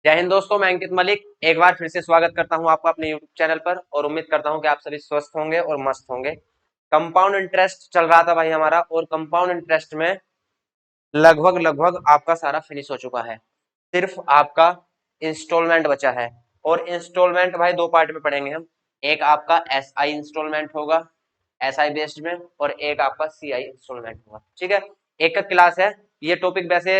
जय हिंद दोस्तों, मैं अंकित मलिक एक बार फिर से स्वागत करता हूं आपका अपने यूट्यूब चैनल पर और उम्मीद करता हूं कि आप सभी स्वस्थ होंगे और मस्त होंगे। कंपाउंड इंटरेस्ट चल रहा था भाई हमारा, और कंपाउंड इंटरेस्ट में लगभग लगभग आपका सारा फिनिश हो चुका है। सिर्फ आपका इंस्टॉलमेंट बचा है, और इंस्टॉलमेंट भाई दो पार्ट में पढ़ेंगे हम। एक आपका एस आई इंस्टॉलमेंट होगा एस आई बेस्ड में, और एक आपका सी आई इंस्टॉलमेंट होगा। ठीक है, एक का क्लास है। ये टॉपिक वैसे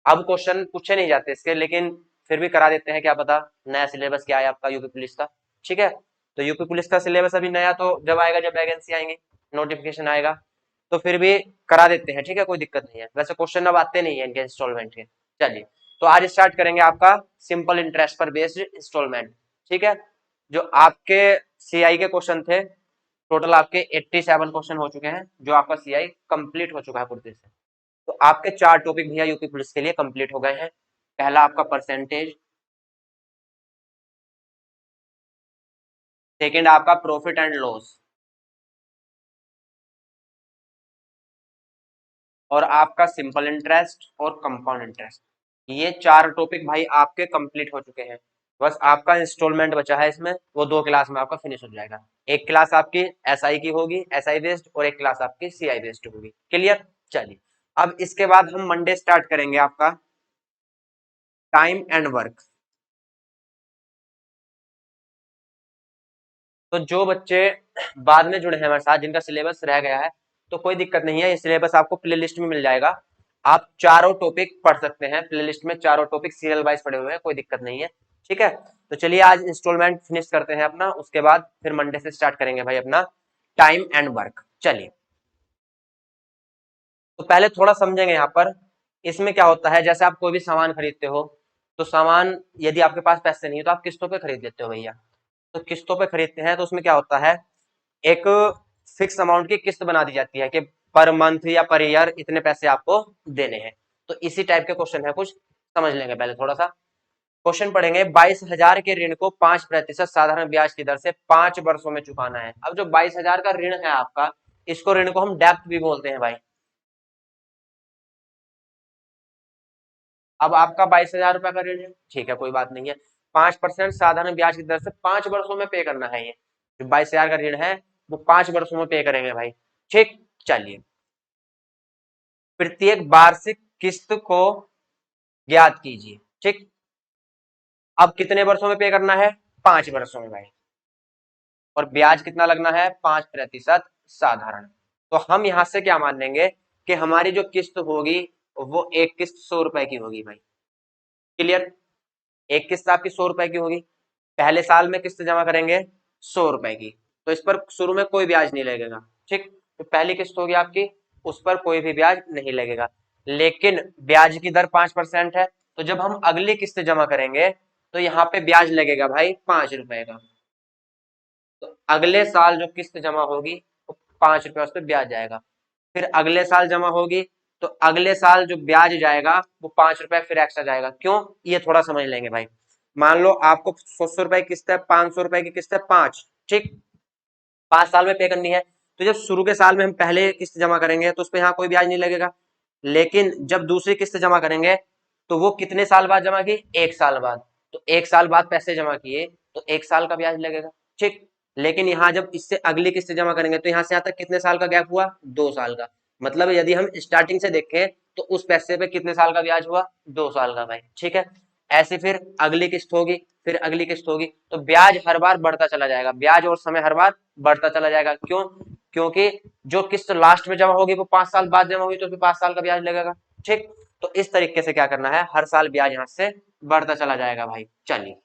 अब क्वेश्चन पूछे नहीं जाते इसके, लेकिन फिर भी करा देते हैं, क्या पता नया सिलेबस क्या है आपका यूपी पुलिस का। ठीक है, तो यूपी पुलिस का सिलेबस अभी नया तो जब आएगा, जब वैकेंसी आएंगे, नोटिफिकेशन आएगा, तो फिर भी करा देते हैं। ठीक है, कोई दिक्कत नहीं है। वैसे क्वेश्चन अब आते नहीं है इनके इंस्टॉलमेंट के। चलिए, तो आज स्टार्ट करेंगे आपका सिंपल इंटरेस्ट पर बेस्ड इंस्टॉलमेंट। ठीक है, जो आपके सीआई के क्वेश्चन थे, टोटल आपके 87 क्वेश्चन हो चुके हैं, जो आपका सीआई कंप्लीट हो चुका है पूरी तरह से। तो आपके चार टॉपिक भैया यूपी पुलिस के लिए कंप्लीट हो गए हैं। पहला आपका परसेंटेज, सेकंड आपका प्रॉफिट एंड लॉस, और आपका सिंपल इंटरेस्ट और कंपाउंड इंटरेस्ट। ये चार टॉपिक भाई आपके कंप्लीट हो चुके हैं। बस आपका इंस्टॉलमेंट बचा है इसमें, वो दो क्लास में आपका फिनिश हो जाएगा। एक क्लास आपकी एसआई की होगी, एसआई बेस्ड, और एक क्लास आपकी सीआई बेस्ड होगी। क्लियर। चलिए, अब इसके बाद हम मंडे स्टार्ट करेंगे आपका टाइम एंड वर्क। तो जो बच्चे बाद में जुड़े हैं हमारे साथ, जिनका सिलेबस रह गया है, तो कोई दिक्कत नहीं है, ये सिलेबस आपको प्ले लिस्ट में मिल जाएगा। आप चारों टॉपिक पढ़ सकते हैं प्ले लिस्ट में, चारों टॉपिक सीरियल वाइज पढ़े हुए हैं, कोई दिक्कत नहीं है। ठीक है, तो चलिए आज इंस्टॉलमेंट फिनिश करते हैं अपना, उसके बाद फिर मंडे से स्टार्ट करेंगे भाई अपना टाइम एंड वर्क। चलिए, तो पहले थोड़ा समझेंगे यहाँ पर। इसमें क्या होता है, जैसे आप कोई भी सामान खरीदते हो, तो सामान यदि आपके पास पैसे नहीं है तो आप किस्तों पे खरीद लेते हो भैया। तो किस्तों पे खरीदते हैं तो उसमें क्या होता है, एक फिक्स अमाउंट की किस्त बना दी जाती है कि पर मंथ या पर ईयर इतने पैसे आपको देने हैं। तो इसी टाइप के क्वेश्चन है कुछ, समझ लेंगे पहले थोड़ा सा। क्वेश्चन पढ़ेंगे, 22,000 के ऋण को 5% साधारण ब्याज की दर से 5 वर्षों में चुकाना है। अब जो 22,000 का ऋण है आपका, इसको ऋण को हम डेप्थ भी बोलते हैं भाई। अब आपका 22,000 रुपए का ऋण है, ठीक है, कोई बात नहीं है। 5% साधारण ब्याज की दर से 5 वर्षों में पे करना है। ये जो 22,000 का ऋण है, वो 5 वर्षों में पे करेंगे भाई। ठीक, चलिए, प्रत्येक वार्षिक किस्त को ज्ञात कीजिए। ठीक, अब कितने वर्षों में पे करना है, 5 वर्षों में भाई, और ब्याज कितना लगना है, 5% साधारण। तो हम यहां से क्या मान लेंगे कि हमारी जो किस्त होगी, वो एक किस्त 100 रुपए की होगी भाई। क्लियर। एक किस्त आपकी 100 रुपए की होगी, पहले साल में किस्त जमा करेंगे 100 रुपए की, तो इस पर शुरू में कोई ब्याज नहीं लगेगा। ठीक, तो पहली किस्त होगी आपकी, उस पर कोई भी ब्याज नहीं लगेगा। लेकिन ब्याज की दर 5% है, तो जब हम अगली किस्त जमा करेंगे, तो यहाँ पे ब्याज लगेगा भाई 5 रुपए का। तो अगले साल जो किस्त जमा होगी, वो 5 रुपए उस पर ब्याज जाएगा। फिर अगले साल जमा होगी, तो अगले साल जो ब्याज जाएगा, वो 5 रुपए फिर एक्स्ट्रा जाएगा। क्यों, ये थोड़ा समझ लेंगे भाई। मान लो आपको 100 रुपए किस्त है, 500 रुपए की किस्त है, 5। ठीक, 5 साल में पे करनी है। तो जब शुरू के साल में हम पहले किस्त जमा करेंगे, तो उस पर यहाँ कोई ब्याज नहीं लगेगा। लेकिन जब दूसरी किस्त जमा करेंगे, तो वो कितने साल बाद जमा की, 1 साल बाद। तो 1 साल बाद पैसे जमा किए, तो 1 साल का ब्याज लगेगा। ठीक, लेकिन यहाँ जब इससे अगली किस्त जमा करेंगे, तो यहाँ से यहाँ तक कितने साल का गैप हुआ, 2 साल का। मतलब यदि हम स्टार्टिंग से देखें, तो उस पैसे पे कितने साल का ब्याज हुआ, 2 साल का भाई। ठीक है, ऐसे फिर अगली किस्त होगी, फिर अगली किस्त होगी, तो ब्याज हर बार बढ़ता चला जाएगा, ब्याज और समय हर बार बढ़ता चला जाएगा। क्यों, क्योंकि जो किस्त लास्ट में जमा होगी, वो 5 साल बाद जमा होगी, तो फिर 5 साल का ब्याज लगेगा। ठीक, तो इस तरीके से क्या करना है, हर साल ब्याज यहाँ से बढ़ता चला जाएगा भाई। चलिए,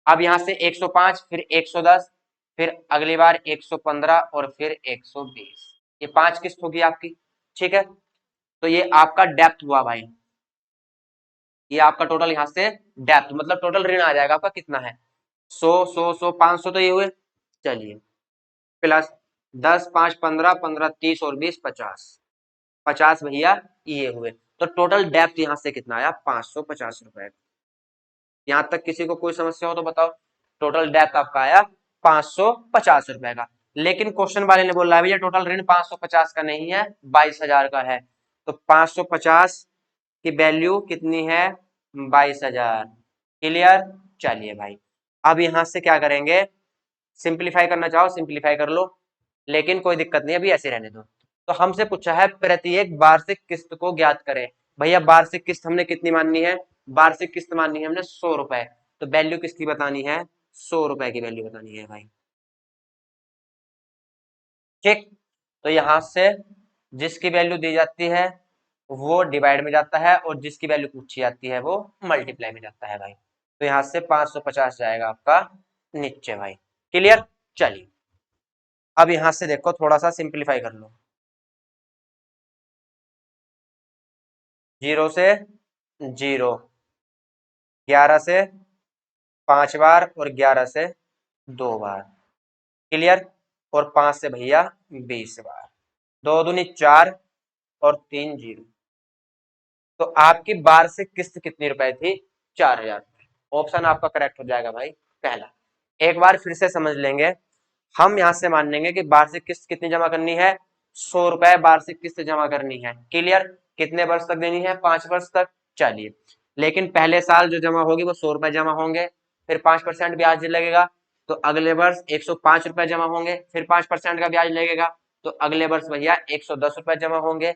अब यहाँ से 105, फिर 110, फिर अगली बार 115, और फिर 120। ये 5 किस्त होगी आपकी। ठीक है, तो ये आपका डेप्थ हुआ भाई। ये आपका टोटल यहाँ से डेप्थ, मतलब टोटल ऋण आ जाएगा आपका कितना है, 100, 100, 100, 500, तो ये हुए। चलिए, प्लस 10, 5, 15, 15, 30 और 20, 50। 50 भैया ये हुए। तो टोटल डेप्थ यहाँ से कितना आया, 550 रुपए। यहाँ तक किसी को कोई समस्या हो तो बताओ। टोटल डेप्थ आपका आया 550 रुपए का। लेकिन क्वेश्चन वाले ने बोला है भैया टोटल ऋण 550 का नहीं है, 22,000 का है। तो 550 की वैल्यू कितनी है, 22,000। क्लियर। चलिए भाई, अब यहां से क्या करेंगे, सिंप्लीफाई करना चाहो सिंप्लीफाई कर लो, लेकिन कोई दिक्कत नहीं, अभी ऐसे रहने दो। तो हमसे पूछा है प्रत्येक वार्षिक किस्त को ज्ञात करें। भैया वार्षिक किस्त हमने कितनी माननी है, वार्षिक किस्त माननी है हमने 100 रुपए। तो वैल्यू किसकी बतानी है, 100 रुपए की वैल्यू बतानी है भाई। ठीक, तो यहां से जिसकी वैल्यू दी जाती है वो डिवाइड में जाता है, और जिसकी वैल्यू पूछी जाती है वो मल्टीप्लाई में जाता है भाई। तो यहां से 550 जाएगा आपका नीचे भाई। क्लियर। चलिए, अब यहां से देखो थोड़ा सा सिंप्लीफाई कर लो। 0 से 0, 11 से 5 बार, और 11 से 2 बार। क्लियर। और 5 से भैया 20 बार। 2 दूनी 4 और 3 0। तो आपकी वार्षिक किस्त कितनी रुपए थी, 4000। ऑप्शन आपका करेक्ट हो जाएगा भाई पहला। एक बार फिर से समझ लेंगे, हम यहां से मान लेंगे कि वार्षिक किस्त कितनी जमा करनी है, 100 रुपए वार्षिक किस्त जमा करनी है। क्लियर। कितने वर्ष तक देनी है, 5 वर्ष तक। चलिए, लेकिन पहले साल जो जमा होगी वो 100 रुपए जमा होंगे, फिर 5% ब्याज लगेगा, तो अगले वर्ष 105 रुपए जमा होंगे, फिर 5% का ब्याज लगेगा, तो अगले वर्ष भैया 110 रुपए जमा होंगे,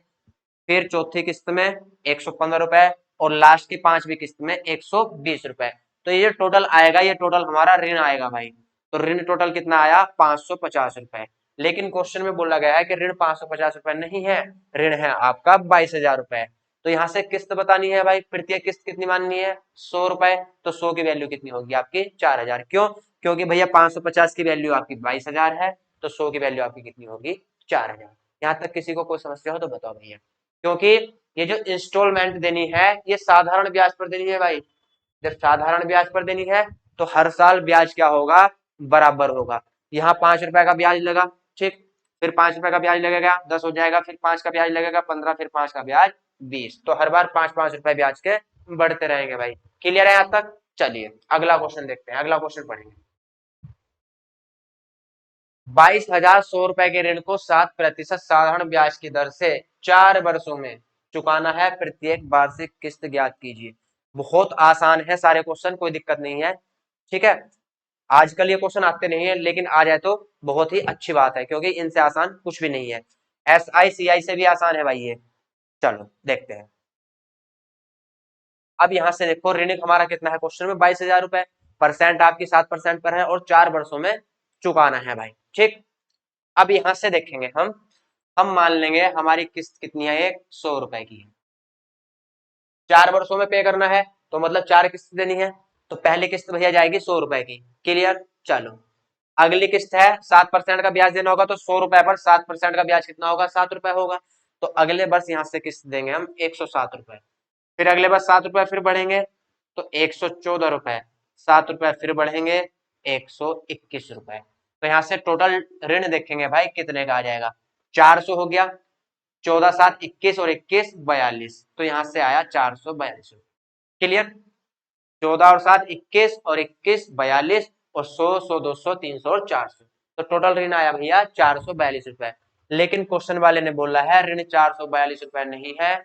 फिर चौथी किस्त में 115 रुपए, और लास्ट की 5वीं किस्त में 120 रुपए। तो ये टोटल आएगा, ये टोटल हमारा ऋण आएगा भाई। तो ऋण टोटल कितना आया, 550 रुपए। लेकिन क्वेश्चन में बोला गया है कि ऋण 550 रुपए नहीं है, ऋण है आपका 22,000 रुपए। तो यहाँ से किस्त बतानी है भाई, प्रत्येक किस्त कितनी माननी है, 100 रुपए। तो 100 की वैल्यू कितनी होगी आपकी, 4000। क्यों, क्योंकि भैया 550 की वैल्यू आपकी 22,000 है, तो 100 की वैल्यू आपकी कितनी होगी, 4000। यहाँ तक किसी को कोई समस्या हो तो बताओ भैया। क्योंकि ये जो इंस्टॉलमेंट देनी है ये साधारण ब्याज पर देनी है भाई। जब साधारण ब्याज पर देनी है तो हर साल ब्याज क्या होगा, बराबर होगा। यहाँ 5 रुपए का ब्याज लगा, ठीक, फिर 5 रुपए का ब्याज लगेगा, 10 हो जाएगा, फिर 5 का ब्याज लगेगा, 15, फिर 5 का ब्याज 20। तो हर बार 5-5 रुपए ब्याज के बढ़ते रहेंगे भाई। क्लियर है यहाँ तक। चलिए अगला क्वेश्चन देखते हैं, अगला क्वेश्चन पढ़ेंगे। 22,100 रुपए के ऋण को 7% साधारण ब्याज की दर से 4 वर्षों में चुकाना है, प्रत्येक वार्षिक किस्त ज्ञात कीजिए। बहुत आसान है सारे क्वेश्चन, कोई दिक्कत नहीं है। ठीक है, आजकल ये क्वेश्चन आते नहीं है, लेकिन आ जाए तो बहुत ही अच्छी बात है, क्योंकि इनसे आसान कुछ भी नहीं है। SI CI से भी आसान है भाई ये। चलो देखते हैं। अब यहां से देखो ऋण हमारा कितना है क्वेश्चन में, 22,000 रुपए। परसेंट आपकी 7% पर है, और 4 वर्षों में चुकाना है भाई। ठीक, अब यहां से देखेंगे हम मान लेंगे हमारी किस्त कितनी है, एक 100 रुपए की है, 4 वर्षों में पे करना है, तो मतलब 4 किस्त देनी है। तो पहली किस्त भैया जाएगी 100 रुपए की। क्लियर। चलो, अगली किस्त है 7% का ब्याज देना होगा, तो 100 रुपए पर 7% का ब्याज कितना होगा, 7 रुपए होगा। तो अगले वर्ष यहाँ से किस्त देंगे हम 107 रुपए। फिर अगले वर्ष 7 रुपए फिर बढ़ेंगे, तो 114 रुपए। 7 रुपए फिर बढ़ेंगे, 121 रुपए। तो यहाँ से टोटल ऋण देखेंगे भाई कितने का आ जाएगा, 400 हो गया, 14 7 21, और 21 42। तो यहाँ से आया 442। क्लियर। 14 और 7 21, और 21 42, और 100 100 200 300 और 400। तो टोटल ऋण आया भैया 442 रुपए। लेकिन क्वेश्चन वाले ने बोला है ऋण 442 रुपए नहीं है,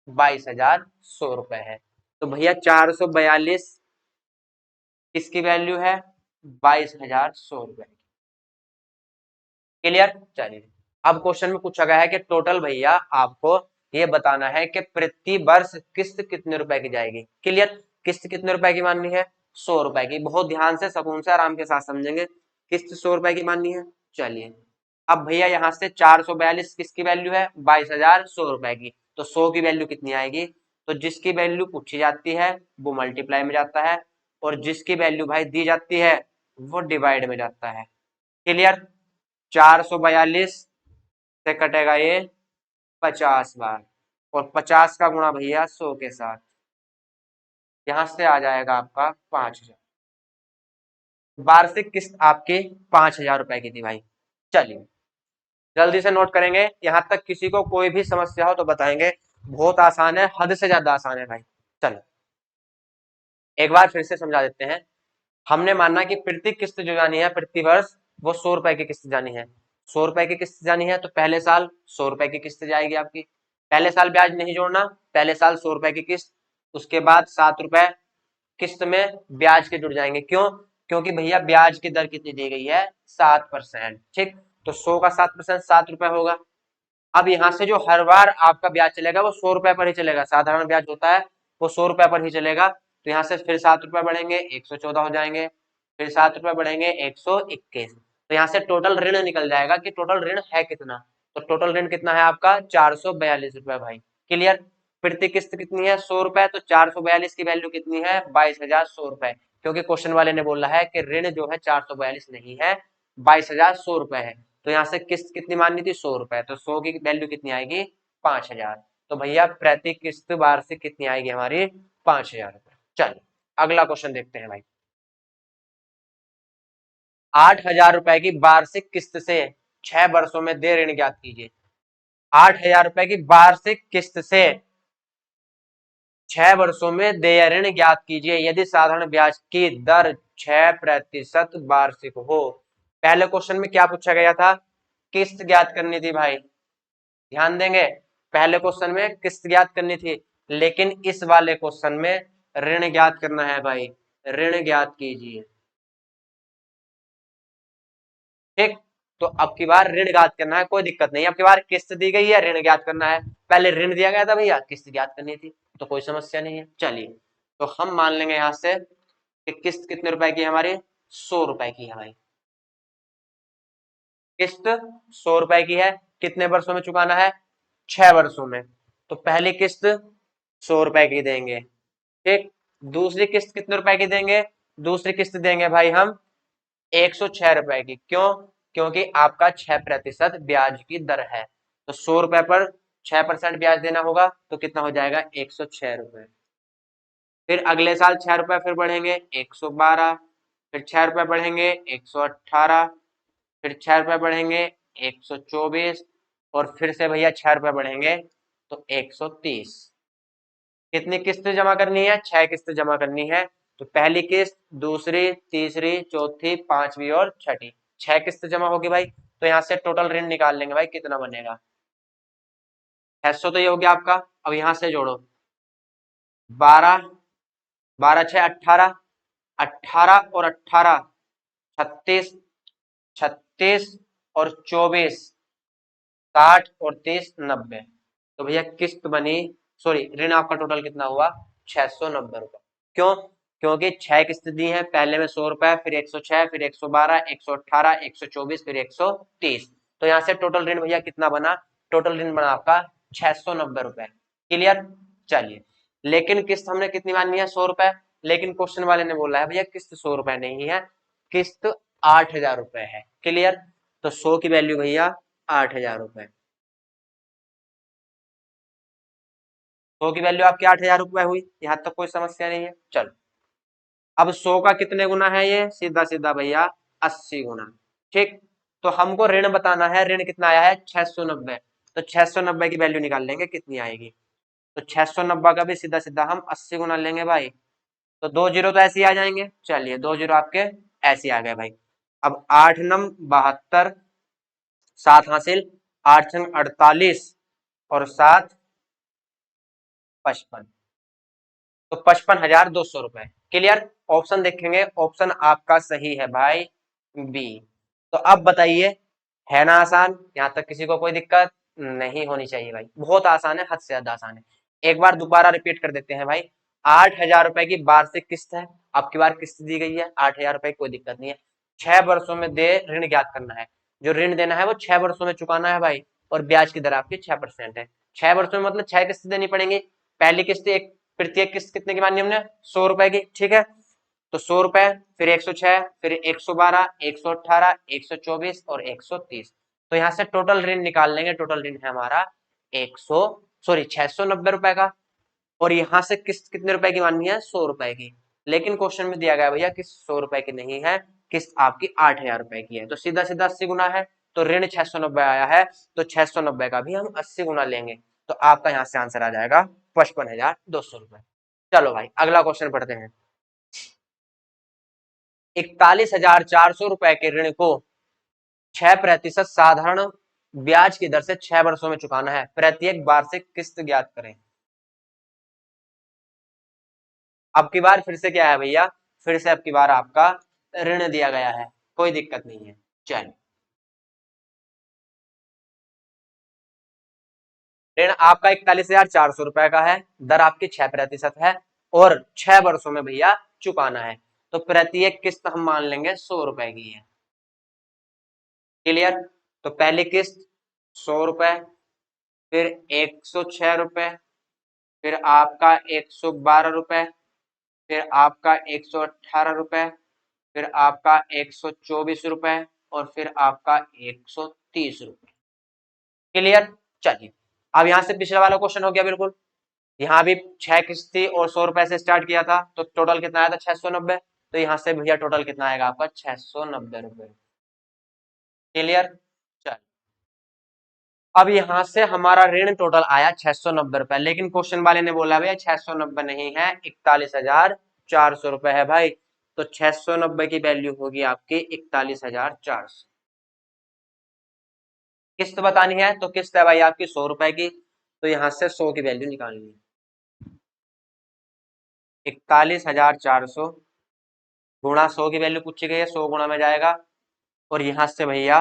22,100 रुपए है। तो भैया 442 किसकी वैल्यू है, 22,100 रुपए। क्लियर। चलिए, अब क्वेश्चन में पूछा गया है कि टोटल भैया आपको ये बताना है कि प्रति वर्ष किस्त कितने रुपए की जाएगी। क्लियर। किस्त कितने रुपए की माननी है, 100 रुपए की। बहुत ध्यान से सुकून से आराम के साथ समझेंगे, किस्त 100 रुपए की माननी है। चलिए, अब भैया यहाँ से 442 किसकी वैल्यू है, 22,100 रुपए की। तो 100 की वैल्यू कितनी आएगी, तो जिसकी वैल्यू पूछी जाती है वो मल्टीप्लाई में जाता है, और जिसकी वैल्यू भाई दी जाती है वो डिवाइड में जाता है। क्लियर। 442 से कटेगा ये 50 बार, और 50 का गुणा भैया 100 के साथ, यहां से आ जाएगा आपका 5,000। वार्षिक किस्त आपकी 5,000 रुपए की थी भाई। चलिए जल्दी से नोट करेंगे, यहां तक किसी को कोई भी समस्या हो तो बताएंगे। बहुत आसान है, हद से ज्यादा आसान है भाई। चलो एक बार फिर से समझा देते हैं। हमने माना कि प्रति किस्त जो जानी है प्रति वर्ष, वो 100 रुपए की किस्त जानी है। 100 रुपए की किस्त जानी है, तो पहले साल 100 रुपए की किस्त जाएगी आपकी। पहले साल ब्याज नहीं जोड़ना, पहले साल 100 रुपए की किस्त, उसके बाद 7 रुपए किस्त में ब्याज के जुड़ जाएंगे। क्यों? क्योंकि भैया ब्याज की दर कितनी दी गई है? 7%। ठीक, तो 100 का 7%, 7 रुपए होगा। अब यहाँ से जो हर बार आपका ब्याज चलेगा वो 100 रुपए पर ही चलेगा, साधारण ब्याज होता है वो 100 रुपए पर ही चलेगा। तो यहाँ से फिर 7 रुपए बढ़ेंगे, 114 हो जाएंगे, फिर 7 रुपए बढ़ेंगे, 121। तो यहाँ से टोटल ऋण निकल जाएगा कि टोटल ऋण है कितना। तो टोटल ऋण कितना है आपका? 442 रुपए भाई। क्लियर? प्रति किस्त कितनी है? 100 रुपए। तो 442 की वैल्यू कितनी है? 22,100 रुपए। क्योंकि क्वेश्चन वाले ने बोला है कि ऋण जो है 442 नहीं है, 22,100 रुपए है। तो यहाँ से किस्त कितनी माननी थी? 100 रुपए। तो 100 की वैल्यू कितनी आएगी? 5,000। तो भैया प्रति किस्त वार्षिक कितनी आएगी हमारी? 5,000 रुपए। चलिए अगला क्वेश्चन देखते हैं भाई। 8,000 रुपए की वार्षिक किस्त से 6 वर्षों में देय ऋण ज्ञात कीजिए। 8,000 रुपए की वार्षिक किस्त से 6 वर्षों में देय ऋण ज्ञात कीजिए यदि साधारण ब्याज की दर 6% वार्षिक हो। पहले क्वेश्चन में क्या पूछा गया था? किस्त ज्ञात करनी थी भाई, ध्यान देंगे। पहले क्वेश्चन में किस्त ज्ञात करनी थी, लेकिन इस वाले क्वेश्चन में ऋण ज्ञात करना है भाई। ऋण ज्ञात कीजिए। ठीक, तो अब की बार ऋण ज्ञात करना है, कोई दिक्कत नहीं। अब की बार किस्त दी गई है, ऋण ज्ञात करना है। पहले ऋण दिया गया था भैया, किस्त ज्ञात करनी थी, तो कोई समस्या नहीं है। चलिए, तो हम मान लेंगे यहां से कि किस्त कितने रुपए की है हमारी? 100 रुपए की है भाई। किस्त 100 रुपए की है, कितने वर्षों में चुकाना है? 6 वर्षों में। तो पहली किस्त 100 रुपए की देंगे। ठीक, दूसरी किस्त कितने रुपए की देंगे? दूसरी किस्त देंगे भाई हम 106 रुपए की। क्यों? क्योंकि आपका 6% ब्याज की दर है। तो 100 रुपए पर 6% ब्याज देना होगा, तो कितना हो जाएगा? 106 रुपए। फिर अगले साल 6 रुपए फिर बढ़ेंगे, 112। फिर 6 रुपए बढ़ेंगे, 118। फिर 6 रुपए बढ़ेंगे, 124। और फिर से भैया 6 रुपए बढ़ेंगे, तो 130। कितनी किस्त जमा करनी है? 6 किस्त जमा करनी है। तो पहली किस्त, दूसरी, तीसरी, चौथी, पांचवी और छठी, 6 किस्त जमा होगी भाई। तो यहाँ से टोटल ऋण निकाल लेंगे भाई, कितना बनेगा? 600 तो ये हो गया आपका। अब यहाँ से जोड़ो, 12, 12×6 = 18, 18 और 18 36, 36 और 24 60 और 30 90। तो भैया किस्त बनी, सॉरी ऋण आपका टोटल कितना हुआ? 690 रुपए। क्यों? क्योंकि 6 किस्त दी है, पहले में 100 रुपए, फिर 106, फिर 112, 118, 124, फिर 130। तो यहाँ से टोटल ऋण भैया कितना बना? टोटल ऋण बना आपका 690 रुपए। क्लियर? चलिए, लेकिन किस्त हमने कितनी माननी है? 100 रुपए। लेकिन क्वेश्चन वाले ने बोला है भैया किस्त 100 रुपए नहीं है, किस्त 8,000 रुपए है। क्लियर? तो 100 की वैल्यू भैया 8,000 रुपए। 100 की वैल्यू आपकी 8,000 रुपए हुई, यहां तक कोई समस्या नहीं है। चलो, अब 100 का कितने गुना है? ये सीधा सीधा भैया 80 गुना। ठीक, तो हमको ऋण बताना है, ऋण कितना आया है? 690। तो 690 की वैल्यू निकाल लेंगे कितनी आएगी। तो 690 का भी सीधा सीधा हम 80 गुना लेंगे भाई। तो 2 जीरो तो ऐसे ही आ जाएंगे। चलिए, 2 जीरो आपके ऐसे आ गए भाई। अब 8 नम 72, 7 हासिल, 8 छंग 48 और 7 55। तो 55,200 रुपए। क्लियर? ऑप्शन देखेंगे, ऑप्शन आपका सही है भाई, बी। तो अब बताइए, है ना आसान? यहां तक किसी को कोई दिक्कत नहीं होनी चाहिए भाई, बहुत आसान है, हद से ज्यादा आसान है। एक बार दोबारा रिपीट कर देते हैं भाई। 8,000 रुपए की वार्षिक किस्त है, अब की बार किस्त दी गई है 8,000 रुपए, कोई दिक्कत नहीं है। 6 वर्षों में दे ऋण ज्ञात करना है। जो ऋण देना है वो 6 वर्षों में चुकाना है भाई, और ब्याज की दर आपकी 6% है। 6 वर्षों में मतलब 6 किस्त देनी पड़ेंगी। पहली किस्त एक, प्रत्येक किस्त कितने की मानी हमने? 100 रुपए की। ठीक है, तो 100 रुपए, फिर 106, फिर 112, 118, 124 और 130। तो यहाँ से टोटल ऋण निकाल लेंगे। टोटल ऋण है हमारा 100, सॉरी 690 रुपए का। और यहाँ से किस्त कितने रुपए की माननी है? 100 रुपए की। लेकिन क्वेश्चन में दिया गया भैया किस्त 100 रुपए की नहीं है, किस्त आपकी 8,000 रुपए की है। तो सीधा सीधा 80 गुना है, तो ऋण 690 आया है, तो 690 का भी हम 80 गुना लेंगे। तो आपका यहाँ से आंसर आ जाएगा 55,200 रुपए। चलो भाई अगला क्वेश्चन पढ़ते हैं। 41,400 रुपए के ऋण को 6% साधारण ब्याज की दर से 6 वर्षों में चुकाना है, प्रत्येक वार्षिक किस्त ज्ञात करें। अब की बार फिर से क्या है भैया, फिर से अब की बार आपका ऋण दिया गया है, कोई दिक्कत नहीं है। चलिए, ऋण आपका 41,400 रुपए का है, दर आपकी 6% है, और 6 वर्षों में भैया चुकाना है। तो प्रत्येक किस्त हम मान लेंगे 100 रुपए की है। क्लियर? तो पहली किस्त 100 रुपए, फिर 106 रुपए, फिर आपका 112 रुपए, फिर आपका 118 रुपए, फिर आपका 124 रुपए, और फिर आपका 130 रुपए। क्लियर? चलिए, अब यहां से पिछला वाला क्वेश्चन हो गया बिल्कुल। यहाँ भी 6 किस्त थी और 100 रुपए से स्टार्ट किया था, तो टोटल कितना आया था 690। तो यहाँ से भैया टोटल कितना आएगा आपका 690 रुपए। क्लियर? चल, अब यहाँ से हमारा ऋण टोटल आया 690 रुपए, लेकिन क्वेश्चन वाले ने बोला भैया 690 नहीं है, 41,400 रुपए है भाई। तो 690 की वैल्यू होगी आपकी 41,400। किस्त बतानी है तो किस्त है भाई आपकी 100 रुपए की, तो यहाँ से 100 की वैल्यू निकालनी है। 41,400 गुणा 100 की वैल्यू पूछी गई है, 100 गुणा में जाएगा, और यहां से भैया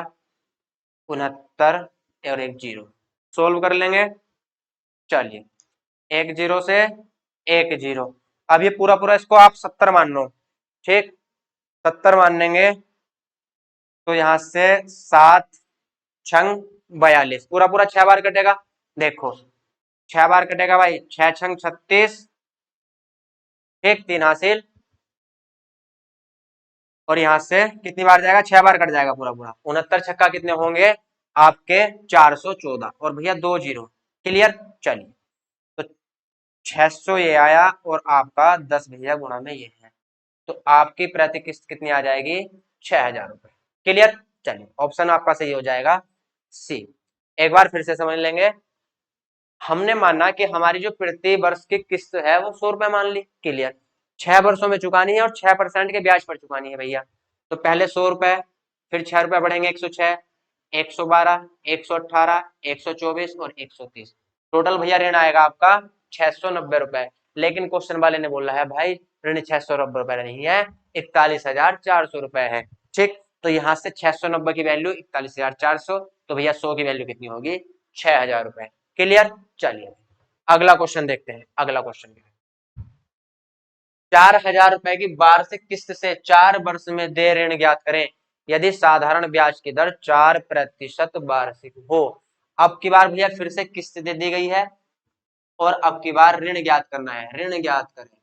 69 और एक जीरो, सोल्व कर लेंगे। चलिए, एक जीरो से एक जीरो, अब ये पूरा पूरा इसको आप 70 मान लो। ठीक, 70 मान लेंगे, तो यहां से 7 छंग 42, पूरा पूरा 6 बार कटेगा। देखो, 6 बार कटेगा भाई, 6 छंग 36, ठीक, 3 हासिल, और यहां से कितनी बार जाएगा, 6 बार कट जाएगा पूरा पूरा। 69 छक्का कितने होंगे आपके 414, और भैया 2 जीरो। क्लियर? चलिए, तो 600 ये आया, और आपका 10 भैया गुणा में ये है, तो आपकी प्रति किस्त कितनी आ जाएगी, 6,000 रुपए। क्लियर? चलिए, ऑप्शन आपका सही हो जाएगा सी। एक बार फिर से समझ लेंगे। हमने माना कि हमारी जो प्रति वर्ष की किस्त है वो 100 रुपए मान ली। क्लियर? 6 वर्षों में चुकानी है और 6% के ब्याज पर चुकानी है भैया। तो पहले 100 रुपए, फिर 6 रुपए बढ़ेंगे 106, 112, 118, 124 और 130। टोटल भैया ऋण आएगा आपका 690 रुपए। लेकिन क्वेश्चन वाले ने बोला है भाई ऋण 690 रुपए नहीं है, 41,400 रुपए है। ठीक, तो यहाँ से 690 की वैल्यू 41,400, तो भैया 100 की वैल्यू कितनी होगी, 6,000 रुपए। क्लियर? चलिए, अगला क्वेश्चन देखते हैं। अगला क्वेश्चन 4,000 रुपए की वार्षिक किस्त से 4 वर्ष में दे ऋण ज्ञात करें यदि साधारण ब्याज की दर 4% वार्षिक हो। अब की बार भैया फिर से किस्त दे दी गई है, और अब की बार ऋण ज्ञात करना है। ऋण ज्ञात करें,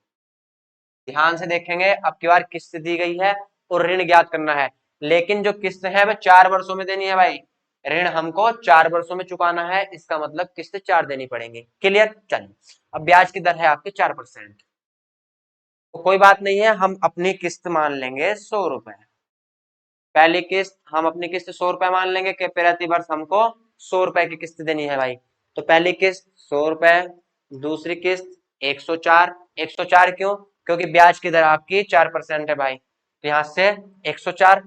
ध्यान से देखेंगे। अब की बार किस्त दी गई है और ऋण ज्ञात करना है, लेकिन जो किस्त है वह 4 वर्षों में देनी है भाई। ऋण हमको 4 वर्षों में चुकाना है, इसका मतलब किस्त 4 देनी पड़ेगी। क्लियर? चलिए, अब ब्याज की दर है आपकी 4%, तो कोई बात नहीं है, हम अपनी किस्त मान लेंगे 100 रुपए। पहली किस्त हम अपनी किस्त 100 रुपए मान लेंगे कि प्रति वर्ष हमको 100 रुपए की किस्त देनी है भाई। तो पहली किस्त 100 रुपए, दूसरी किस्त 104। 104 क्यों? क्योंकि ब्याज की दर आपकी 4% है भाई। तो यहां से 104,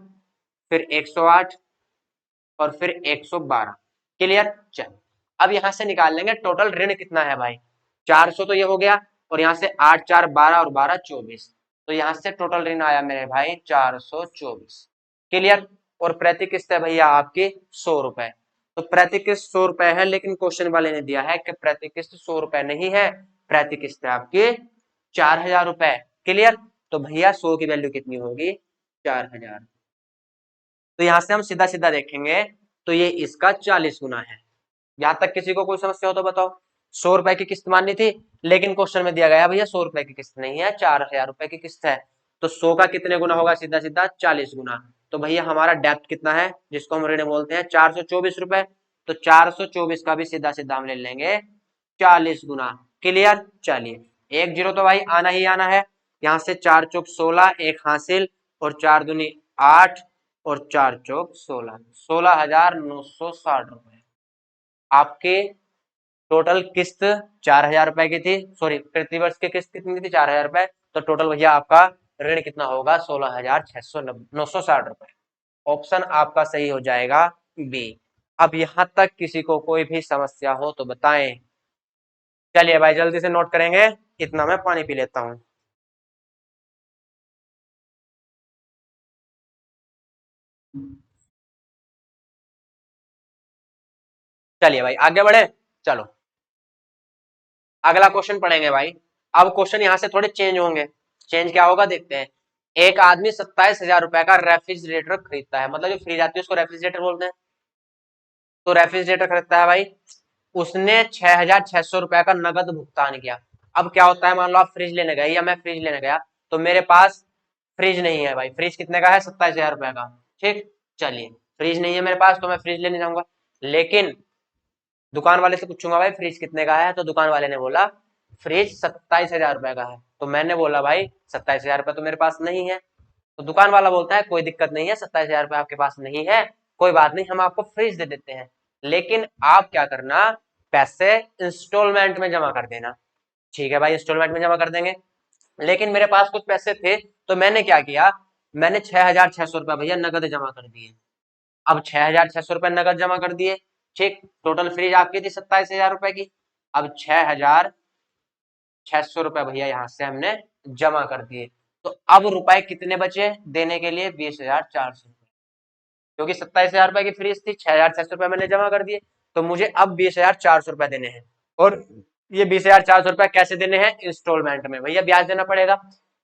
फिर 108, और फिर 112। क्लियर? चल, अब यहां से निकाल लेंगे टोटल ऋण कितना है भाई। 400 तो ये हो गया, और यहां से 8 4 12 और 12 24, तो यहां से टोटल ऋण आया मेरे भाई 424। क्लियर? और प्रति किस्त है भैया आपकी 100 रुपए। तो प्रति किस्त 100 रुपए है, लेकिन क्वेश्चन वाले ने दिया है कि प्रति किस्त 100 रुपए नहीं है, प्रति किस्त है आपकी 4,000 रुपए। क्लियर? तो भैया 100 की वैल्यू कितनी होगी, 4,000। तो यहां से हम सीधा सीधा देखेंगे, तो ये इसका 40 गुना है। यहां तक किसी को कोई समस्या हो तो बताओ। 100 रुपए की किस्त माननी थी, लेकिन क्वेश्चन में दिया गया भैया 100 रुपए की किस्त नहीं है, 4,000 रुपए की किस्त है। तो 100 का कितने गुना होगा, सीधा सीधा 40 गुना। तो भैया हमारा डेप्थ कितना है, जिसको हम ऋण बोलते हैं, 424 रुपए। तो 424 का भी सीधा सीधा हम ले लेंगे 40 गुना। क्लियर? चलिए, एक जीरो तो भाई आना ही आना है। यहाँ से 4 चौक 16, एक हासिल, और 4 दूनी 8, और 4 चौक 16, 16,960 रुपए आपके। टोटल किस्त 4,000 रुपए की थी, सॉरी प्रति वर्ष की किस्त कितनी थी, 4,000 रुपए। तो टोटल भैया आपका ऋण कितना होगा, 16,690 960 रुपए। ऑप्शन आपका सही हो जाएगा बी। अब यहां तक किसी को कोई भी समस्या हो तो बताएं। चलिए भाई जल्दी से नोट करेंगे, इतना मैं पानी पी लेता हूं। चलिए भाई आगे बढ़े। चलो अगला क्वेश्चन पढ़ेंगे भाई। अब क्वेश्चन यहाँ से थोड़े चेंज होंगे। चेंज क्या होगा देखते हैं। एक आदमी 27,000 रुपए का रेफ्रिजरेटर खरीदता है, मतलब जो फ्रिज आती है उसको रेफ्रिजरेटर बोलते हैं। तो रेफ्रिजरेटर खरीदता है भाई, उसने 6,600 रुपए का नगद भुगतान किया। अब क्या होता है, मान लो आप फ्रिज लेने गए या मैं फ्रिज लेने गया, तो मेरे पास फ्रिज नहीं है भाई। फ्रिज कितने का है, 27,000 रुपए का। ठीक, चलिए फ्रिज नहीं है मेरे पास तो मैं फ्रिज लेने जाऊंगा, लेकिन दुकान वाले से पूछूंगा भाई फ्रिज कितने का है, तो दुकान वाले ने बोला फ्रिज 27,000 रुपए का है। तो मैंने बोला भाई 27,000 रुपए तो मेरे पास नहीं है। तो दुकान वाला बोलता है कोई दिक्कत नहीं है, 27,000 रुपए आपके पास नहीं है, कोई बात नहीं, हम आपको फ्रिज दे देते हैं, लेकिन आप क्या करना, पैसे इंस्टॉलमेंट में जमा कर देना। ठीक है भाई, इंस्टॉलमेंट में जमा कर देंगे। लेकिन मेरे पास कुछ पैसे थे, तो मैंने क्या किया, मैंने 6,600 रुपए भैया नगद जमा कर दिए। अब 6,600 रुपए नगद जमा कर दिए। ठीक, टोटल फ्रीज आपकी थी 27,000 रुपए की। अब 6,600 रुपए भैया यहाँ से हमने जमा कर दिए। तो अब रुपए कितने बचे देने के लिए, 20,400 रुपए। क्योंकि 27,000 रुपए की फ्रीज थी, 6,600 रुपए मैंने जमा कर दिए, तो मुझे अब 20,400 रुपए देने हैं। और ये 20,400 रुपए कैसे देने हैं, इंस्टॉलमेंट में भैया, ब्याज देना पड़ेगा।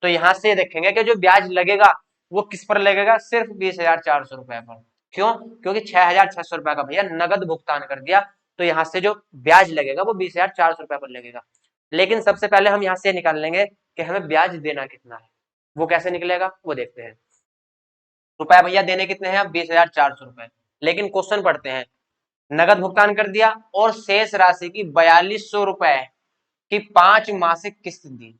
तो यहाँ से देखेंगे कि जो ब्याज लगेगा वो किस पर लगेगा, सिर्फ 20,400 रुपए पर। क्यों, क्योंकि 6,600 रुपए का भैया नगद भुगतान कर दिया, तो यहाँ से जो ब्याज लगेगा वो 20,400 रुपए पर लगेगा। लेकिन सबसे पहले हम यहाँ से निकाल लेंगे कि हमें ब्याज देना कितना है। वो कैसे निकलेगा वो देखते हैं। रुपए भैया देने कितने हैं, अब 20,400 रुपए। लेकिन क्वेश्चन पढ़ते हैं, नगद भुगतान कर दिया और शेष राशि की 4,200 रुपए की 5 मासिक किस्त दी।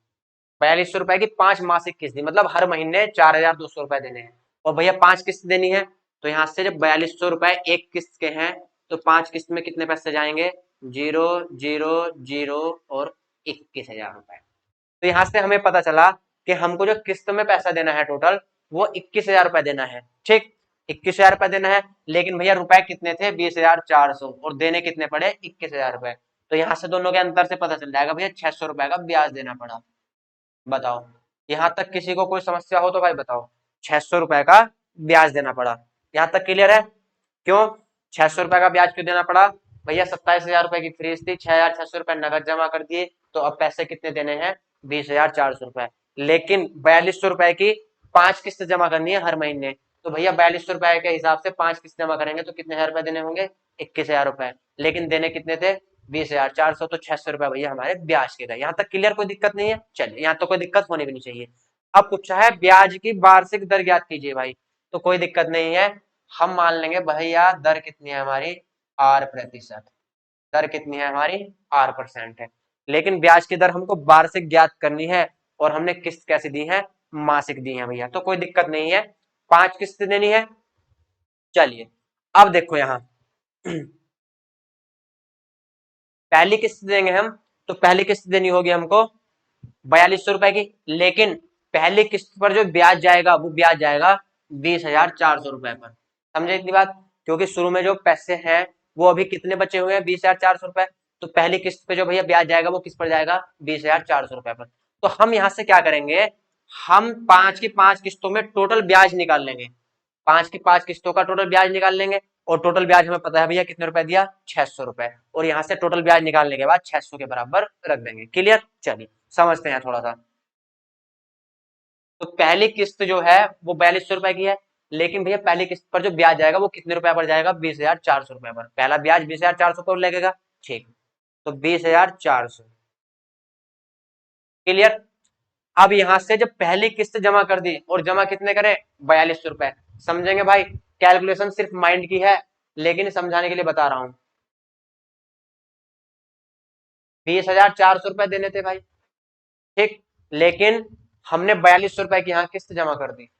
4,200 रुपए की 5 मासिक किस्त दी, मतलब हर महीने 4,200 रुपए देने हैं। और भैया 5 किस्त देनी है, तो यहां से जब 4,200 रुपए एक किस्त के हैं, तो 5 किस्त में कितने पैसे जाएंगे, 0 0 0 और 21,000 रुपए। तो यहां से हमें पता चला कि हमको जो किस्त में पैसा देना है टोटल, वो 21,000 रुपए देना है। ठीक, 21,000 रुपए देना है, लेकिन भैया रुपए कितने थे, 20,400, और देने कितने पड़े, 21,000 रुपए। तो यहाँ से दोनों के अंतर से पता चल जाएगा भैया 600 रुपए का ब्याज देना पड़ा। बताओ, यहां तक किसी को कोई समस्या हो तो भाई बताओ। 600 रुपए का ब्याज देना पड़ा, यहां तक क्लियर है। क्यों 600 रुपए का ब्याज क्यों देना पड़ा, भैया 27,000 रुपए की फीस थी, 6,600 रुपए नगद जमा कर दिए, तो अब पैसे कितने देने हैं, 20,400 रुपए। लेकिन 4,200 रुपए की 5 किस्त जमा करनी है हर महीने, तो भैया 4,200 रुपए के हिसाब से 5 किस्त जमा करेंगे तो कितने हजार रुपए देने होंगे, 21,000 रुपए। लेकिन देने कितने थे, 20,400, तो 600 रुपए भैया हमारे ब्याज के गए। यहाँ तक क्लियर, कोई दिक्कत नहीं है। चलिए, यहाँ तो कोई दिक्कत होनी भी नहीं चाहिए। अब पूछा है ब्याज की वार्षिक दर ज्ञात कीजिए भाई, तो कोई दिक्कत नहीं है। हम मान लेंगे भैया दर कितनी है हमारी, R%। दर कितनी है हमारी, R% है। लेकिन ब्याज की दर हमको वार्षिक ज्ञात करनी है, और हमने किस्त कैसे दी है, मासिक दी है भैया, तो कोई दिक्कत नहीं है। 5 किस्त देनी है। चलिए अब देखो यहाँ पहली किस्त देंगे हम, तो पहली किस्त देनी होगी हमको 4,200 रुपए की। लेकिन पहली किस्त पर जो ब्याज जाएगा वो ब्याज जाएगा 20,400 रुपए पर। समझे इतनी बात, क्योंकि शुरू में जो पैसे हैं वो अभी कितने बचे हुए हैं, 20,400 रुपए। तो पहली किस्त पे जो भैया ब्याज जाएगा वो किस पर जाएगा, 20,400 रुपए पर। तो हम यहां से क्या करेंगे, हम 5 की 5 किस्तों में टोटल ब्याज निकाल लेंगे। 5 की 5 किस्तों का टोटल ब्याज निकाल लेंगे, और टोटल ब्याज हमें पता है भैया कितने रुपए दिया, 600 रुपए। और यहाँ से टोटल ब्याज निकालने के बाद 600 के बराबर रख देंगे। क्लियर, चलिए समझते हैं थोड़ा सा। तो पहली किस्त जो है वो 4,200 रुपए की है, लेकिन भैया पहली किस्त पर जो ब्याज जाएगा वो कितने रुपए पर जाएगा, 20,400 रुपए पर। पहला ब्याज 20,400 पर लगेगा। ठीक, तो 20,400। क्लियर। अब यहां से जब पहली किस्त जमा कर दी, और जमा कितने करें, 4,200 रुपए। समझेंगे भाई, कैलकुलेशन सिर्फ माइंड की है, लेकिन समझाने के लिए बता रहा हूं। 20,400 रुपए देने थे भाई। ठीक, लेकिन हमने 4,200 रुपए की यहाँ किस्त जमा कर दी।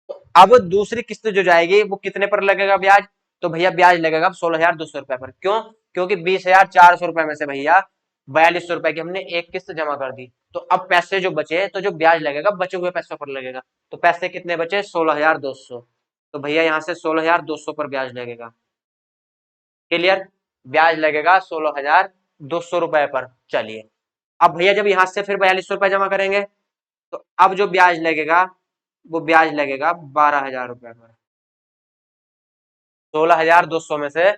तो अब दूसरी किस्त जो जाएगी वो कितने पर लगेगा ब्याज, तो भैया ब्याज लगेगा 16,200 रुपए पर। क्यों, क्योंकि 20,400 रुपए में से भैया 4,200 रुपए की हमने एक किस्त जमा कर दी। तो अब पैसे जो बचे, तो जो ब्याज लगेगा बचे हुए पैसों पर लगेगा। तो पैसे कितने बचे, 16,200। तो भैया यहाँ से 16,200 पर ब्याज लगेगा। क्लियर, ब्याज लगेगा 16,200 रुपए पर। चलिए, अब भैया जब यहां से फिर 4,200 रुपए जमा करेंगे, तो अब जो ब्याज लगेगा वो ब्याज लगेगा 12,000 रुपए पर। 16,200 में से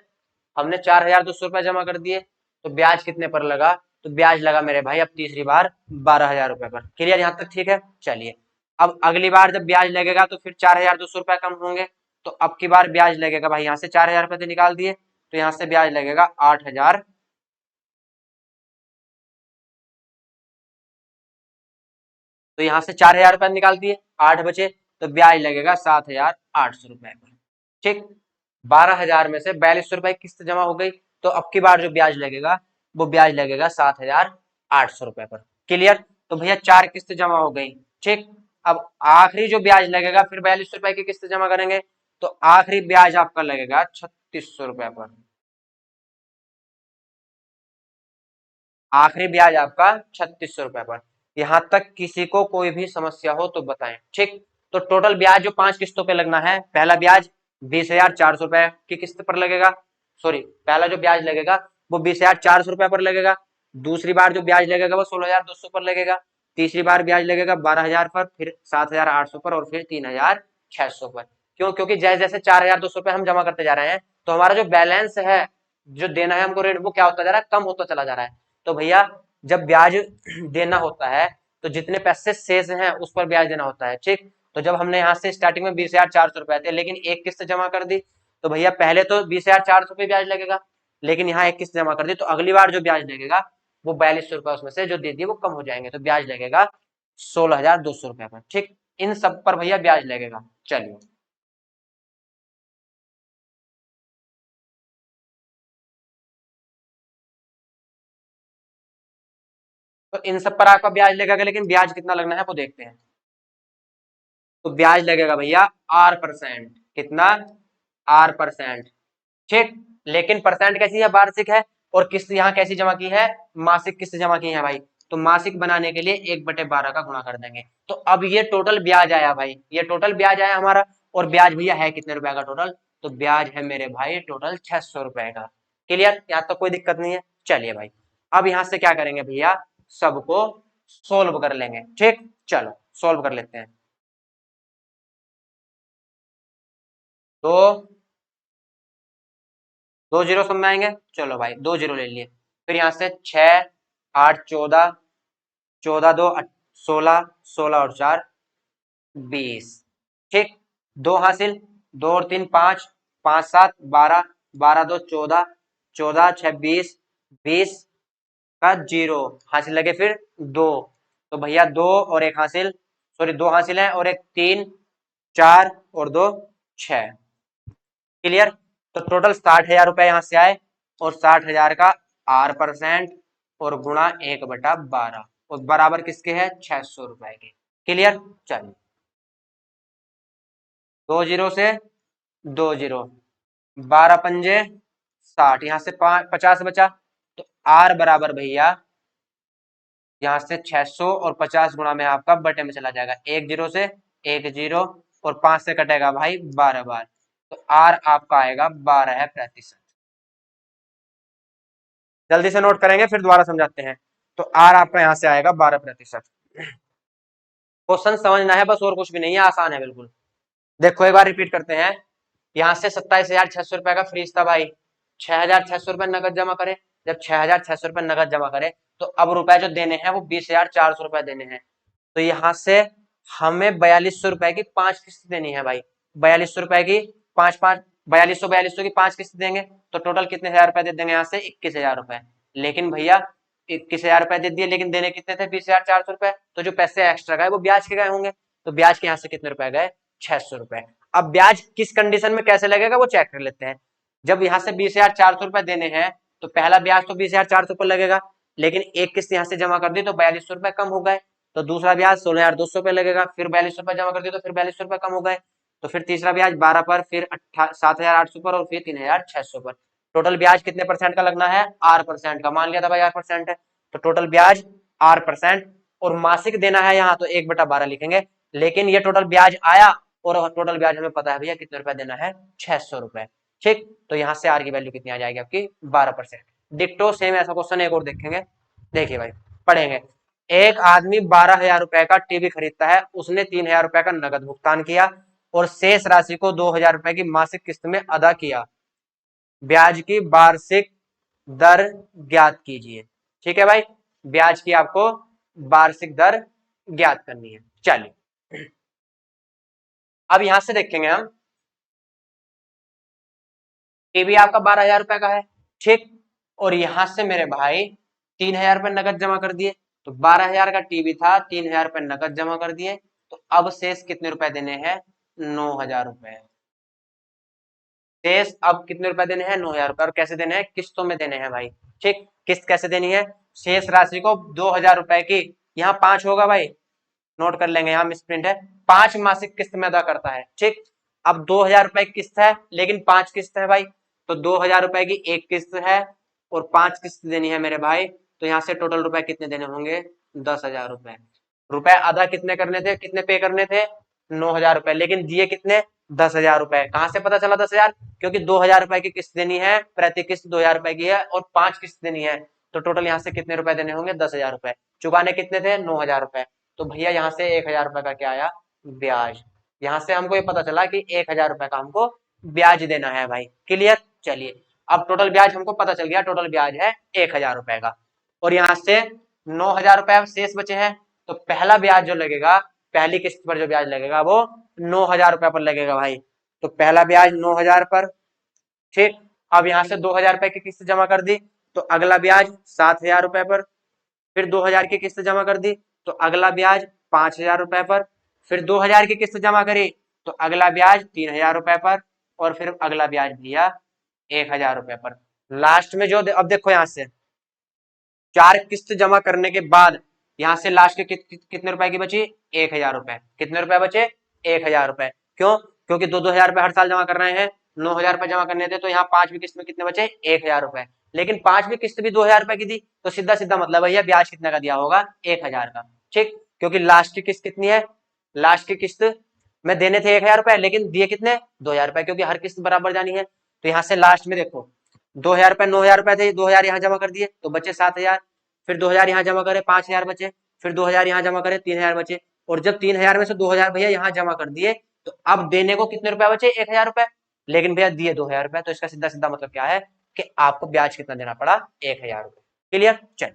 हमने 4,200 रुपये जमा कर दिए, तो ब्याज कितने पर लगा? तो ब्याज लगा मेरे भाई अब तीसरी बार 12,000 रुपये पर। क्लियर यहाँ तक? ठीक है, चलिए अब अगली बार जब ब्याज लगेगा तो फिर 4,200 रुपये कम होंगे, तो अब की बार ब्याज लगेगा भाई, यहाँ से 4,000 रुपये से निकाल दिए तो यहाँ से ब्याज लगेगा 8,000, तो यहाँ से 4,000 रुपये निकाल दिए, 8 बचे, तो ब्याज लगेगा 7,800 रुपये पर। ठीक, 12,000 में से 4,200 रुपये किस्त जमा हो गई, तो अब की बार जो ब्याज लगेगा वो ब्याज लगेगा 7,800 रुपये पर। क्लियर? तो भैया 4 किस्त जमा हो गई। ठीक, अब आखिरी जो ब्याज लगेगा फिर 4,200 रुपये की किस्त जमा करेंगे, तो आखिरी ब्याज आपका लगेगा 3,600 रुपये पर। आखिरी ब्याज आपका 3,600 रुपये पर। यहां तक किसी को कोई भी समस्या हो तो बताएं। ठीक, तो टोटल ब्याज जो 5 किस्तों पे लगना है, पहला ब्याज 20,400 रुपए की किस्त पर लगेगा, सॉरी पहला जो ब्याज लगेगा वो 20,400 रुपए पर लगेगा, दूसरी बार जो ब्याज लगेगा वो 16,200 पर लगेगा, तीसरी बार ब्याज लगेगा 12,000 पर, फिर 7,800 पर और फिर 3,600 पर। क्यों? क्योंकि जैसे जैसे 4,200 रुपए हम जमा करते जा रहे हैं तो हमारा जो बैलेंस है, जो देना है हमको ऋण, वो क्या होता जा रहा है? कम होता चला जा रहा है। तो भैया जब ब्याज देना होता है तो जितने पैसे शेष हैं उस पर ब्याज देना होता है। ठीक, तो जब हमने यहाँ से स्टार्टिंग में 20,400 रुपए थे लेकिन एक किस्त जमा कर दी, तो भैया पहले तो 20,400 पे ब्याज लगेगा, लेकिन यहाँ एक किस्त जमा कर दी तो अगली बार जो ब्याज लगेगा वो 4,200 रुपए उसमें से जो दे दिए वो कम हो जाएंगे, तो ब्याज लगेगा 16,200 रुपए पर। ठीक, इन सब पर भैया ब्याज लगेगा। चलिए, तो इन सब पर आपका ब्याज लगेगा, लेकिन ब्याज कितना लगना है वो देखते हैं। तो ब्याज लगेगा भैया R%। कितना? R%। ठीक, लेकिन परसेंट कैसी है? वार्षिक है। और किस्त यहाँ कैसी जमा की है? मासिक किस्त जमा की है भाई, तो मासिक बनाने के लिए 1/12 का गुणा कर देंगे। तो अब ये टोटल ब्याज आया भाई, ये टोटल ब्याज आया हमारा। और ब्याज भैया है कितने रुपए का टोटल? तो ब्याज है मेरे भाई टोटल 600 रुपए का। क्लियर? यहाँ तो कोई दिक्कत नहीं है। चलिए भाई, अब यहाँ से क्या करेंगे भैया? सबको सोल्व कर लेंगे। ठीक, चलो सोल्व कर लेते हैं। तो 2 जीरो सब में आएंगे, चलो भाई 2 जीरो ले लिए। फिर यहाँ से 6, 8, 14, 14 2 16, 16 और 4 20। ठीक, 2 हासिल, 2 और 3 5, 5 7 12, 12 2 14, 14 6 20, 20 का जीरो हासिल लगे, फिर 2, तो भैया 2 और 1 हासिल, सॉरी 2 हासिल है और एक 3, 4 और 2 6। क्लियर? तो टोटल 60,000 रुपए यहाँ से आए, और 60,000 का R% और गुणा 1/12, और बराबर किसके है? 600 रुपए के। क्लियर? चलिए, 2 जीरो से 2 जीरो, 12 पंजे 60, यहाँ से 50 बचा, तो R बराबर भैया यहाँ से 600 और 50 गुणा में आपका बटे में चला जाएगा, 1 जीरो से 1 जीरो, और 5 से कटेगा भाई 12 बार, तो R आपका आएगा 12%। जल्दी से नोट करेंगे फिर दोबारा समझाते हैं। तो आर आपका यहां से आएगा 12%। क्वेश्चन समझना है बस, और कुछ भी नहीं है, आसान है बिल्कुल। देखो एक बार रिपीट करते हैं। यहाँ से 27,600 रुपए का फ्रीज था भाई, 6,600 रुपए नगद जमा करे। जब 6,600 रुपए नगद जमा करे तो अब रुपए जो देने हैं वो 20,400 रुपए देने हैं। तो यहाँ से हमें 4,200 रुपए की 5 किस्त देनी है भाई, 4,200 रुपए की 5 5, 4,200 की 5 किस्त देंगे, तो टोटल कितने हजार रुपए दे देंगे? यहाँ से 21,000 रुपए। लेकिन भैया 21,000 रुपए दे दिए, लेकिन देने कितने थे? 20,400 रुपए। तो जो पैसे एक्स्ट्रा गए वो ब्याज के गए होंगे, तो ब्याज के यहाँ से कितने रुपए गए? 600 रुपए। अब ब्याज किस कंडीशन में कैसे लगेगा वो चेक कर लेते हैं। जब यहाँ से 20,400 रुपए देने हैं तो पहला ब्याज तो 20,400 पर लगेगा, लेकिन एक किस्त यहाँ से जमा कर दी तो 4,200 रुपए कम हो गए, तो दूसरा ब्याज 16,200 पे लगेगा, फिर 4,200 रुपए जमा कर दिए तो फिर 4,200 रुपए कम हो गए, तो फिर तीसरा ब्याज 12 पर, फिर 7,800 पर, और फिर 3,600 पर। टोटल ब्याज कितने परसेंट का लगना है? R% का। मान लिया था भाई R% है, तो टोटल ब्याज R%, और मासिक देना है यहाँ तो 1/12 लिखेंगे। लेकिन ये टोटल ब्याज आया, और टोटल ब्याज हमें पता है भैया कितने रुपए देना है? 600 रुपए। ठीक, तो यहाँ से आर की वैल्यू कितनी आ जाएगी आपकी? 12%। डिक्टो सेम ऐसा क्वेश्चन एक और देखेंगे। देखिए भाई, पढ़ेंगे। एक आदमी 12,000 रुपए का टीवी खरीदता है, उसने 3,000 रुपए का नगद भुगतान किया, और शेष राशि को 2000 रुपए की मासिक किस्त में अदा किया। ब्याज की वार्षिक दर ज्ञात कीजिए। ठीक है भाई, ब्याज की आपको वार्षिक दर ज्ञात करनी है। चलिए अब यहां से देखेंगे हम, टीवी आपका 12,000 रुपए का है, ठीक, और यहां से मेरे भाई 3,000 रुपए नकद जमा कर दिए। तो 12,000 का टीवी था, 3,000 रुपए नकद जमा कर दिए, तो अब शेष कितने रुपए देने हैं? 9,000 रुपए। शेष अब कितने रुपए देने हैं? 9,000 रुपए। और कैसे देने हैं? किस्तों में देने हैं भाई। ठीक, किस्त कैसे देनी है? शेष राशि को 2,000 रुपए की, यहाँ 5 होगा भाई, नोट कर लेंगे, यहाँ मिसप्रिंट है, 5 मासिक किस्त में अदा करता है। ठीक, अब 2,000 रुपए की किस्त है लेकिन 5 किस्त है भाई, तो 2,000 रुपए की एक किस्त है और 5 किस्त देनी है मेरे भाई। तो यहाँ से टोटल रुपए कितने देने होंगे? 10,000 रुपए। रुपए अदा कितने करने थे, कितने पे करने थे? 9,000 रुपए, लेकिन दिए कितने? 10,000 रुपए। कहां से पता चला 10,000? क्योंकि 2,000 रुपए की किस्त देनी है, प्रति किस्त 2,000 रुपए की है और 5 किस्त देनी है, तो टोटल यहाँ से कितने रुपए देने होंगे? 10,000 रुपए। चुकाने कितने थे? 9,000 रुपए। तो भैया यहाँ से 1,000 रुपए का क्या आया? ब्याज। यहाँ से हमको ये पता चला कि 1,000 रुपए का हमको ब्याज देना है भाई। क्लियर? चलिए अब टोटल ब्याज हमको पता चल गया, टोटल ब्याज है 1,000 रुपए का। और यहाँ से 9,000 रुपए शेष बचे हैं, तो पहला ब्याज जो लगेगा, पहली किस्त पर जो ब्याज लगेगा वो 9,000 रुपए पर लगेगा भाई। तो पहला ब्याज 9,000 पर। ठीक, अब यहाँ से 2,000 रुपए की किस्त जमा कर दी, तो अगला ब्याज 7,000 रुपए पर। फिर 2,000 की किस्त जमा कर दी, तो अगला ब्याज 5,000 रुपए पर। फिर 2,000 की किस्त जमा करी, तो अगला ब्याज 3,000 रुपए पर। और फिर अगला ब्याज दिया 1,000 रुपए पर। लास्ट में जो अब देखो यहाँ से 4 किस्त जमा करने के बाद यहाँ से लास्ट के कितने रुपए की बची? 1,000 रुपए। कितने रुपए बचे? 1,000 रुपए। क्यों? क्योंकि 2-2 हजार रुपए हर साल जमा कर रहे हैं, 9,000 रुपए जमा करने थे, तो यहाँ 5वीं किस्त में कितने बचे? 1,000 रुपए। लेकिन 5वीं किस्त भी 2,000 रुपए की थी, तो सीधा सीधा मतलब भैया ब्याज कितने का दिया होगा? 1,000 का। ठीक, क्योंकि लास्ट की किस्त कितनी है? लास्ट की किस्त में देने थे 1,000 रुपए, लेकिन दिए कितने? 2,000 रुपए, क्योंकि हर किस्त बराबर जानी है। तो यहाँ से लास्ट में देखो 2,000 रुपए, 9,000 रुपए थे, 2,000 यहाँ जमा कर दिए तो बचे 7,000। फिर 2,000 यहाँ जमा करे, 5,000 बचे। फिर 2,000 यहाँ जमा करे, 3,000 बचे। और जब 3,000 में से 2,000 भैया यहाँ जमा कर दिए, तो अब देने को कितने रुपए बचे? 1,000 रुपए। लेकिन भैया दिए 2,000 रुपए, तो इसका सीधा सीधा मतलब क्या है कि आपको ब्याज कितना देना पड़ा? 1,000 रुपए। क्लियर? चल,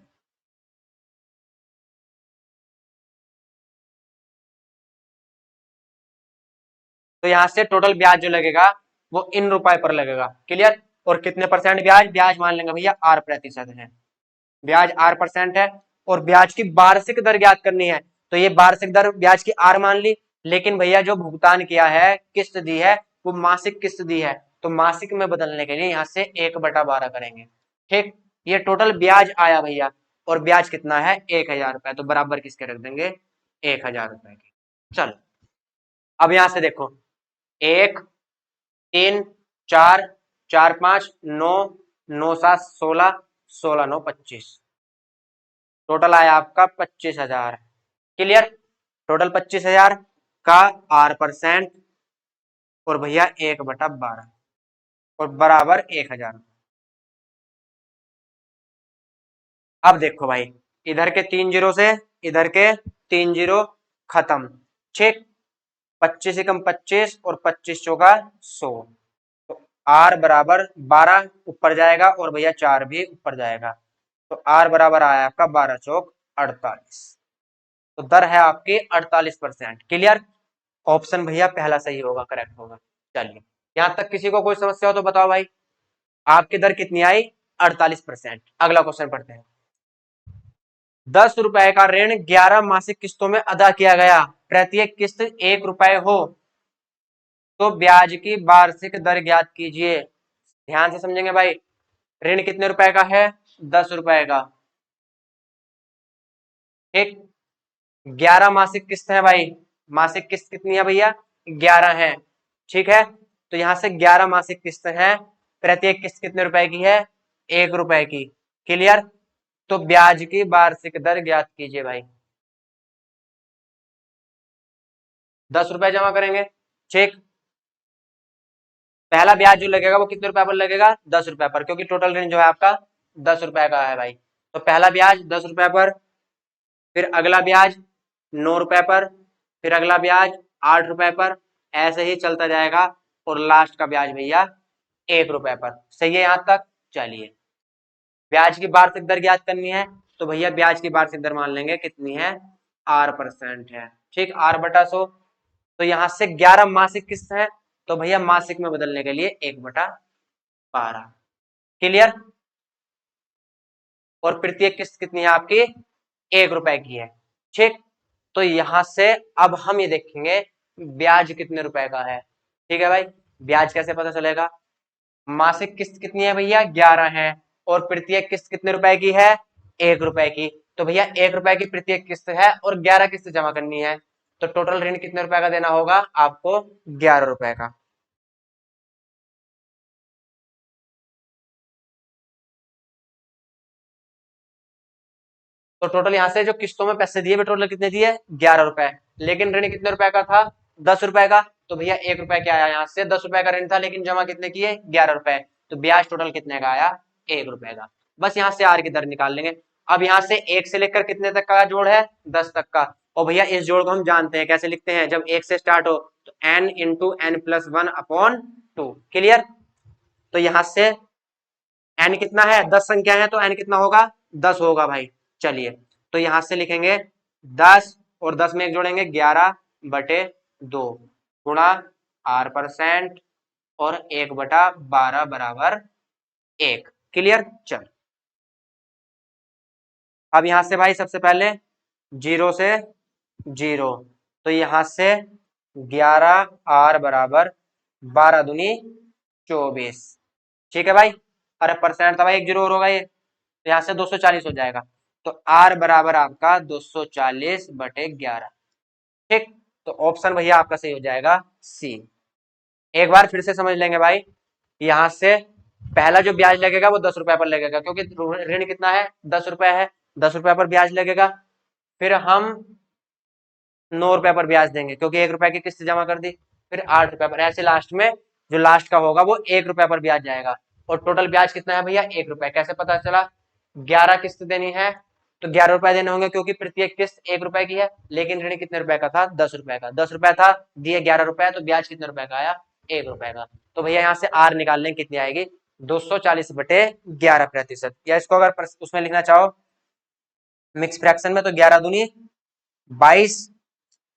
तो यहाँ से टोटल ब्याज जो लगेगा वो इन रुपए पर लगेगा। क्लियर? और कितने परसेंट ब्याज? ब्याज मान लेंगे भैया 8% है, ब्याज 8% है। और ब्याज की वार्षिक दर ज्ञात करनी है, तो ये वार्षिक दर ब्याज की आर मान ली, लेकिन भैया जो भुगतान किया है, किस्त दी है, वो मासिक किस्त दी है, तो मासिक में बदलने के लिए यहाँ से 1/12 करेंगे। ठीक, ये टोटल ब्याज आया भैया, और ब्याज कितना है? 1,000 रुपए, तो बराबर किसके रख देंगे? 1,000 रुपए के। चलो अब यहां से देखो, 1, 3, 4, 4, 5, 9, 9, 7, 16, 16, 9, 25, टोटल आया आपका 25,000। क्लियर? टोटल 25,000 का 8% और भैया 1/12 और बराबर 1,000। अब देखो भाई, इधर के 3 जीरो से इधर के 3 जीरो खत्म। ठीक, 25 एकम 25 और 25 चौका 100, तो आर बराबर 12 ऊपर जाएगा और भैया 4 भी ऊपर जाएगा, तो आर बराबर आया आपका 12 चौक 48। तो दर है आपकी 48%। क्लियर? ऑप्शन भैया पहला सही होगा, करेक्ट होगा। चलिए, यहां तक किसी को कोई समस्या हो तो बताओ भाई। आपकी दर कितनी आई? 48%। अगला क्वेश्चन पढ़ते हैं। 10 रुपए का ऋण 11 मासिक किस्तों में अदा किया गया, प्रत्येक किस्त 1 रुपए हो, तो ब्याज की वार्षिक दर ज्ञात कीजिए। ध्यान से समझेंगे भाई, ऋण कितने रुपए का है? 10 रुपए का। ठीक, 11 मासिक किस्त है भाई, मासिक किस्त कितनी है भैया? 11 है। ठीक है, तो यहां से 11 मासिक किस्त है, प्रत्येक किस्त कितने रुपए की है? 1 रुपए की। क्लियर? तो ब्याज की वार्षिक दर ज्ञात कीजिए भाई। 10 रुपए जमा करेंगे। ठीक, पहला ब्याज जो लगेगा वो कितने रुपए पर लगेगा? 10 रुपए पर, क्योंकि टोटल ऋण जो है आपका 10 रुपए का है भाई। तो पहला ब्याज 10 रुपए पर, फिर अगला ब्याज 9 रुपए पर, फिर अगला ब्याज 8 रुपए पर, ऐसे ही चलता जाएगा और लास्ट का ब्याज भैया 1 रुपए पर। सही है यहाँ तक? चलिए, ब्याज की वार्षिक दर ज्ञात करनी है तो भैया ब्याज की वार्षिक दर मान लेंगे कितनी है, R% है। ठीक, R/100। तो यहाँ से 11 मासिक किस्त है तो भैया मासिक में बदलने के लिए 1/12। क्लियर? और प्रत्येक किस्त कितनी है आपकी, 1 रुपए की है। ठीक, तो यहां से अब हम ये देखेंगे ब्याज कितने रुपए का है। ठीक है भाई, ब्याज कैसे पता चलेगा, मासिक किस्त कितनी है भैया, 11 है, और प्रत्येक किस्त कितने रुपए की है, 1 रुपए की। तो भैया 1 रुपए की प्रत्येक किस्त है और 11 किस्त जमा करनी है, तो टोटल ऋण कितने रुपए का देना होगा आपको, 11 रुपए का। तो टोटल यहाँ से जो किस्तों में पैसे दिए टोटल कितने दिए, 11 रुपए। लेकिन ऋण कितने रुपए का था, 10 रुपए का। तो भैया 1 रुपए क्या आया, यहाँ से 10 रुपए का ऋण था लेकिन जमा कितने किए, 11 रुपए। तो ब्याज टोटल कितने का आया, 1 रुपए का। बस यहाँ से आर की दर निकाल लेंगे। अब यहाँ से 1 से लेकर कितने तक का जोड़ है, 10 तक का। और भैया इस जोड़ को हम जानते हैं, कैसे लिखते हैं, जब 1 से स्टार्ट हो तो n इंटू n+1/2। क्लियर? तो यहाँ से n कितना है, 10 संख्या है तो n कितना होगा, 10 होगा भाई। चलिए, तो यहां से लिखेंगे 10 और 10 में एक जोड़ेंगे 11/2 गुणा R% और 1/12 बराबर 1। क्लियर? चल, अब यहां से भाई सबसे पहले 0 से 0, तो यहां से 11R बराबर 12 दूनी 24। ठीक है भाई, अरे परसेंट था भाई, एक जीरो और होगा ये, तो यहाँ से 240 हो जाएगा। तो R बराबर आपका 240/11। ठीक, तो ऑप्शन भैया आपका सही हो जाएगा सी। एक बार फिर से समझ लेंगे भाई, यहां से पहला जो ब्याज लगेगा वो 10 रुपए पर लगेगा, क्योंकि ऋण कितना है, 10 रुपए है, 10 रुपए पर ब्याज लगेगा। फिर हम 9 रुपए पर ब्याज देंगे क्योंकि 1 रुपए की किस्त जमा कर दी। फिर 8 रुपए पर, ऐसे लास्ट में जो लास्ट का होगा वो 1 रुपए पर ब्याज जाएगा। और टोटल ब्याज कितना है भैया, 1 रुपए। कैसे पता चला, 11 किस्त देनी है तो 11 रुपए देने होंगे क्योंकि प्रत्येक किस्त 1 रुपए की है। लेकिन ऋण कितने रुपए का था, 10 रुपए का। 10 रुपए था, दिए 11 रुपए, तो ब्याज कितने रुपए का आया, 1 रुपए का। तो भैया यहाँ से आर निकाल लें, कितनी आएगी, 240/11%। या इसको अगर उसमें लिखना चाहो मिक्स फ्रैक्शन में, तो 11 दूनी 22,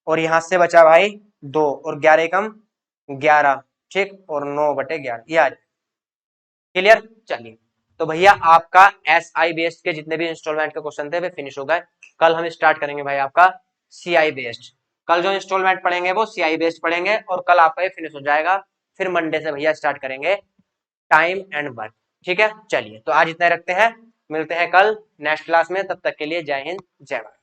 और यहां से बचा भाई 2, और 11 एकम 11। ठीक, और 9/11 ये आज। क्लियर? चलिए, तो भैया आपका SI बेस्ड के जितने भी इंस्टॉलमेंट के क्वेश्चन थे वे फिनिश हो गए। कल हम स्टार्ट करेंगे भाई आपका CI बेस्ड। कल जो इंस्टॉलमेंट पढ़ेंगे वो CI बेस्ड पढ़ेंगे और कल आपका ये फिनिश हो जाएगा। फिर मंडे से भैया स्टार्ट करेंगे टाइम एंड वर्क। ठीक है, चलिए तो आज इतना ही रखते हैं, मिलते हैं कल नेक्स्ट क्लास में। तब तक के लिए जय हिंद, जय भारत।